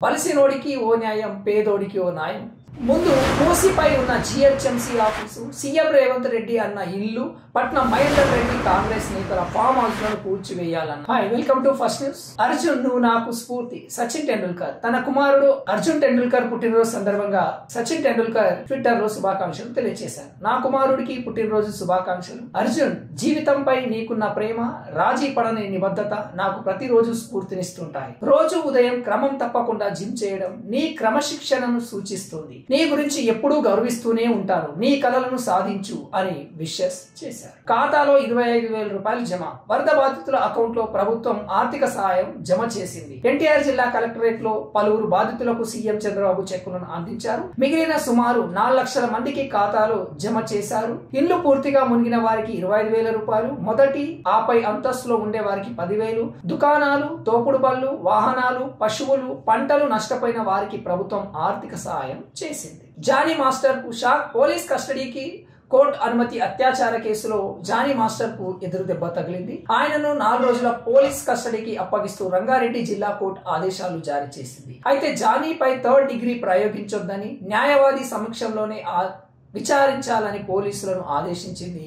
వలసినోడికి ఓ న్యాయం, పేదోడికి ఓ న్యాయం. ముందు మూసిపై ఉన్న GHMC office, CM Revanth Reddy అన్న ఇల్లు, పట్నం మహేందర్ రెడ్డి కాంగ్రెస్ నేతల ఫామ్ హౌస్ లను కూల్చివేయాలన్న. Hi, welcome to first news. Arjun నువ్వు నాకు స్ఫూర్తి. సచిన్ టెండూల్కర్ తన కుమారుడు అర్జున్ టెండూల్కర్ పుట్టినరోజు సందర్భంగా సచిన్ టెండూల్కర్ ట్విట్టర్ లో శుభాకాంక్షలు తెలియజేశారు. నా కుమారుడికి పుట్టినరోజు శుభాకాంక్షలు. అర్జున్, జీవితంపై నీకున్న ప్రేమ, రాజీ పడని నిబద్ధత నాకు ప్రతిరోజు స్ఫూర్తినిస్తుంటాయి. రోజు ఉదయం క్రమం తప్పకుండా జిమ్ చేయడం నీ క్రమశిక్షణను సూచిస్తుంది. నీ గురించి ఎప్పుడూ గౌరవిస్తూనే ఉంటాను. నీ కలలను సాధించు అని విషెస్ చేశారు. ఖాతాలో 25,000 రూపాయలు జమ. వరద బాధితుల అకౌంట్ లో ప్రభుత్వం ఆర్థిక సహాయం జమ చేసింది. ఎన్టీఆర్ జిల్లా కలెక్టరేట్ లో పలువురు బాధితులకు సీఎం చంద్రబాబు చెక్కులను అందించారు. మిగిలిన సుమారు 4 లక్షల మందికి ఖాతాలో జమ చేశారు. ఇల్లు పూర్తిగా మునిగిన వారికి 25,000 రూపాయలు, మొదటి ఆపై అంతస్తులో ఉండే వారికి 10,000, దుకాణాలు, తోపుడు బళ్ళు, వాహనాలు, పశువులు, పంటలు నష్టపోయిన వారికి ప్రభుత్వం ఆర్థిక సహాయం చేసింది. జానీ మాస్టర్ కు షాక్. పోలీస్ కస్టడీకి కోర్టు అనుమతి. అత్యాచార కేసులో జానీ మాస్టర్ కు ఎదురు దెబ్బ తగిలింది. ఆయనను 4 రోజుల పోలీస్ కస్టడీకి అప్పగిస్తూ రంగారెడ్డి జిల్లా కోర్టు ఆదేశాలు జారీ చేసింది. అయితే జానీపై 3rd డిగ్రీ ప్రయోగించొద్దని న్యాయవాది సమక్షంలోనే విచారించాలని పోలీసులను ఆదేశించింది.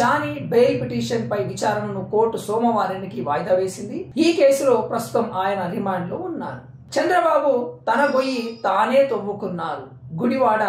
జానీ బెయిల్ పిటిషన్ పై విచారణను కోర్టు సోమవారానికి వాయిదా వేసింది. ఈ కేసులో ప్రస్తుతం ఆయన రిమాండ్ లో ఉన్నారు. చంద్రబాబు తన గొయ్యి తానే తవ్వుకున్నారు. గుడివాడ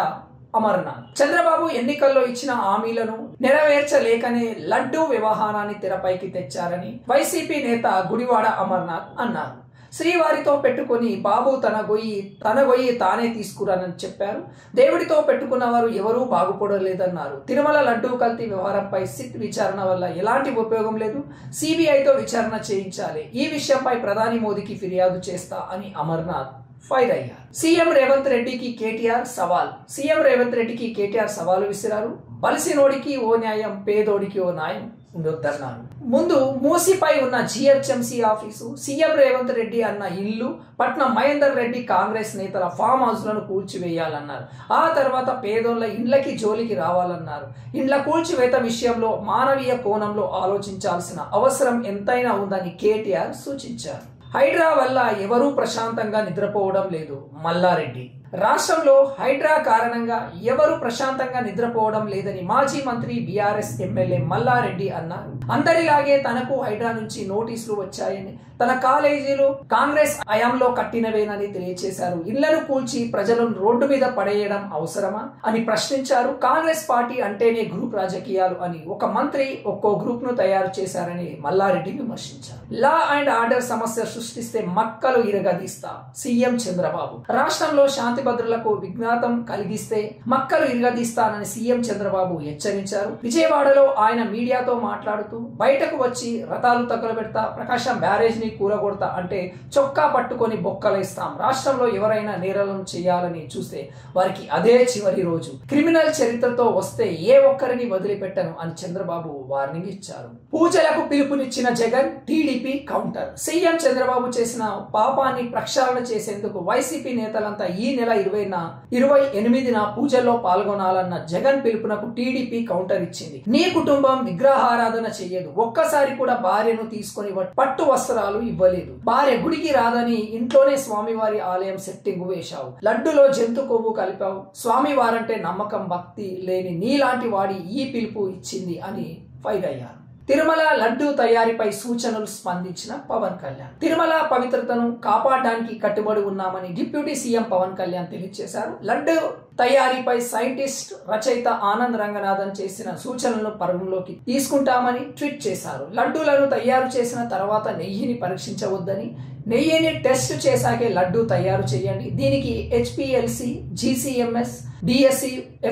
అమర్నాథ్. చంద్రబాబు ఎన్నికల్లో ఇచ్చిన హామీలను నెరవేర్చలేకనే లడ్డూ వ్యవహారాన్ని తెరపైకి తెచ్చారని వైసీపీ నేత గుడివాడ అమర్నాథ్ అన్నారు. శ్రీవారితో పెట్టుకుని బాబు తన గొయ్యి తానే తీసుకురానని చెప్పారు. దేవుడితో పెట్టుకున్న వారు ఎవరూ బాగుపడలేదన్నారు. తిరుమల లడ్డూ కల్తీ వ్యవహారంపై సిట్ విచారణ వల్ల ఎలాంటి ఉపయోగం లేదు. సిబిఐతో విచారణ చేయించాలి. ఈ విషయంపై ప్రధాని మోదీకి ఫిర్యాదు చేస్తా అని అమర్నాథ్ ఫైర్ అయ్యారు. సీఎం రేవంత్ రెడ్డికి కేటీఆర్ సవాల్. సీఎం రేవంత్ రెడ్డికి కేటీఆర్ సవాలు విసిరారు. బలిసినోడికి ఓ న్యాయం, పేదోడికి ఓ న్యాయం ఉండొద్దన్నారు. ముందు మూసిపై ఉన్న GHMC office, CM Revanth Reddy అన్న ఇల్లు, పట్నం మహేందర్ రెడ్డి కాంగ్రెస్ నేతల ఫామ్ హౌస్ లను కూల్చివేయాలన్నారు. ఆ తర్వాత పేదోళ్ల ఇండ్లకి జోలికి రావాలన్నారు. ఇండ్ల కూల్చివేత విషయంలో మానవీయ కోణంలో ఆలోచించాల్సిన అవసరం ఎంతైనా ఉందని కేటీఆర్ సూచించారు. హైడ్రా వల్ల ఎవరూ ప్రశాంతంగా నిద్రపోవడం లేదు. మల్లారెడ్డి. రాష్ట్రంలో హైడ్రా కారణంగా ఎవరు ప్రశాంతంగా నిద్రపోవడం లేదని మాజీ మంత్రి బీఆర్ఎస్ ఎమ్మెల్యే మల్లారెడ్డి అన్నారు. అందరిలాగే తనకు హైడ్రా నుంచి నోటీసులు వచ్చాయని, తన కాలేజీలు కాంగ్రెస్ హయాంలో కట్టినవేనని తెలియజేశారు. ఇళ్లను కూల్చి ప్రజలను రోడ్డు మీద పడేయడం అవసరమా అని ప్రశ్నించారు. కాంగ్రెస్ పార్టీ అంటేనే గ్రూప్ రాజకీయాలు అని ఒక మంత్రి ఒక్కో గ్రూప్ ను తయారు చేశారని మల్లారెడ్డి విమర్శించారు. లా అండ్ ఆర్డర్ సమస్య సృష్టిస్తే మక్కలు ఇరగదీస్తా సీఎం చంద్రబాబు. రాష్ట్రంలో శాంతి భద్రతలకు విఘాతం కలిగిస్తే మక్కలు ఇరగదీస్తానని సీఎం చంద్రబాబు హెచ్చరించారు. విజయవాడలో ఆయన మీడియాతో మాట్లాడుతూ, బయటకు వచ్చి రథాలు తగలబెడతా, ప్రకాశం బ్యారేజ్ ని కూలగొడతా అంటే చొక్కా పట్టుకొని బొక్కలేస్తాం. రాష్ట్రంలో ఎవరైనా నేరాలను చేయాలని చూస్తే వారికి అదే చివరి రోజు. క్రిమినల్ చరిత్రతో వస్తే ఏ ఒక్కరిని వదిలిపెట్టను అని చంద్రబాబు వార్నింగ్ ఇచ్చారు. పూజలకు పిలుపునిచ్చిన Jagan, TDP counter. CM Chandrababu చేసిన పాపాన్ని ప్రక్షాళన చేసేందుకు వైసీపీ నేతలంతా ఈ నెల 28న పూజల్లో పాల్గొనాలన్న జగన్ పిలుపునకు టీడీపీ కౌంటర్ ఇచ్చింది. నీ కుటుంబం విగ్రహారాధన చెయ్యదు. ఒక్కసారి కూడా భార్యను తీసుకొని పట్టు వస్త్రాలు ఇవ్వలేదు. భార్య గుడికి రాదని ఇంట్లోనే స్వామివారి ఆలయం సెట్టింగ్ వేశావు. లడ్డులో జంతు కొవ్వు కలిపావు. స్వామివారంటే నమ్మకం, భక్తి లేని నీలాంటి వాడి ఈ పిలుపు ఇచ్చింది అని ఫైర్ అయ్యారు. తిరుమల లడ్డూ తయారీపై సూచనలు స్పందించిన పవన్ కళ్యాణ్. తిరుమల పవిత్రతను కాపాడడానికి కట్టుబడి ఉన్నామని డిప్యూటీ సీఎం పవన్ కళ్యాణ్ తెలియజేశారు. లడ్డూ తయారీపై సైంటిస్ట్, రచయిత ఆనంద్ రంగనాథన్ చేసిన సూచనలను పరిగణలోకి తీసుకుంటామని ట్వీట్ చేశారు. లడ్డూలను తయారు చేసిన తర్వాత నెయ్యిని పరీక్షించవద్దని, నెయ్యిని టెస్ట్ చేశాకే లడ్డూ తయారు చేయండి. దీనికి HPLC, GCMS, DSC,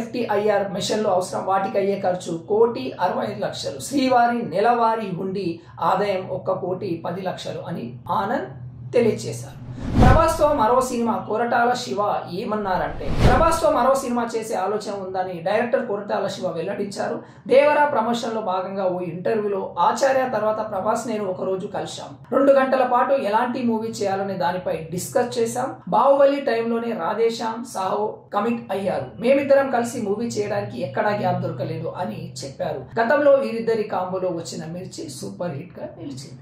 FTIR మెషన్లు అవసరం. వాటికి అయ్యే ఖర్చు 1,65,00,000. శ్రీవారి నెలవారీ హుండీ ఆదాయం 1,10,00,000 అని ఆనంద్ తెలియజేశారు. ప్రభాస్ తో మరో సినిమా. కొరటాల శివ ఏమన్నారంటే, ప్రభాస్ తో మరో సినిమా చేసే ఆలోచన ఉందని డైరెక్టర్ కొరటాల శివ వెల్లడించారు. దేవరా ప్రమోషన్ లో భాగంగా ఓ ఇంటర్వ్యూలో ఆచార్య తర్వాత ప్రభాస్ నేను ఒక రోజు కలిశాం. 2 గంటల పాటు ఎలాంటి మూవీ చేయాలనే దానిపై డిస్కస్ చేశాం. బాహుబలి టైంలోనే రాధేశ్యామ్ సాహో కమిట్ అయ్యారు. మేమిద్దరం కలిసి మూవీ చేయడానికి ఎక్కడా గ్యాప్ దొరకలేదు అని చెప్పారు. గతంలో వీరిద్దరి కాంబోలో వచ్చిన మిర్చి సూపర్ హిట్ గా నిలిచింది.